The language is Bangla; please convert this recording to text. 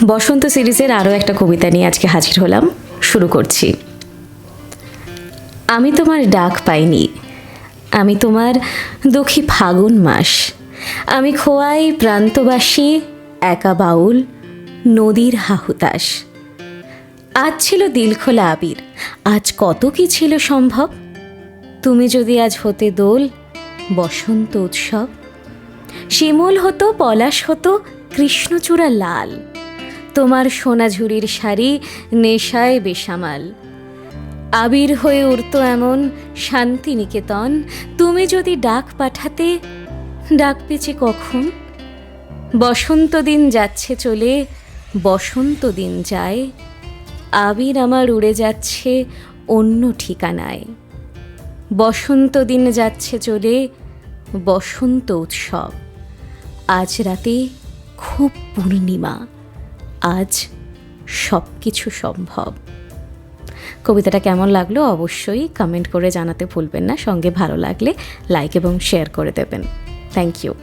বসন্ত সিরিজের আরও একটা কবিতা নিয়ে আজকে হাজির হলাম। শুরু করছি। আমি তোমার ডাক পাইনি, আমি তোমার দুঃখী ফাগুন মাস, আমি খোয়াই প্রান্তবাসী একা বাউল নদীর হাহুতাস। আজ ছিল দিলখোলা আবির, আজ কত কি ছিল সম্ভব। তুমি যদি আজ হতে দোল বসন্ত উৎসব, শিমুল হতো পলাশ হতো কৃষ্ণচূড়া লাল, তোমার সোনাঝুরির শাড়ি নেশায় বেসামাল। আবির হয়ে উঠত এমন শান্তিনিকেতন, তুমি যদি ডাক পাঠাতে ডাক পেছে কখন। বসন্ত দিন যাচ্ছে চলে, বসন্ত দিন যায়, আবির আমার উড়ে যাচ্ছে অন্য ঠিকানায়। বসন্ত দিন যাচ্ছে চলে, বসন্ত উৎসব, আজ রাতে খুব পূর্ণিমা, আজ সব কিছু সম্ভব। কবিতাটা কেমন লাগলো অবশ্যই কমেন্ট করে জানাতে ভুলবেন না। সঙ্গে ভালো লাগলে লাইক এবং শেয়ার করে দেবেন। Thank you.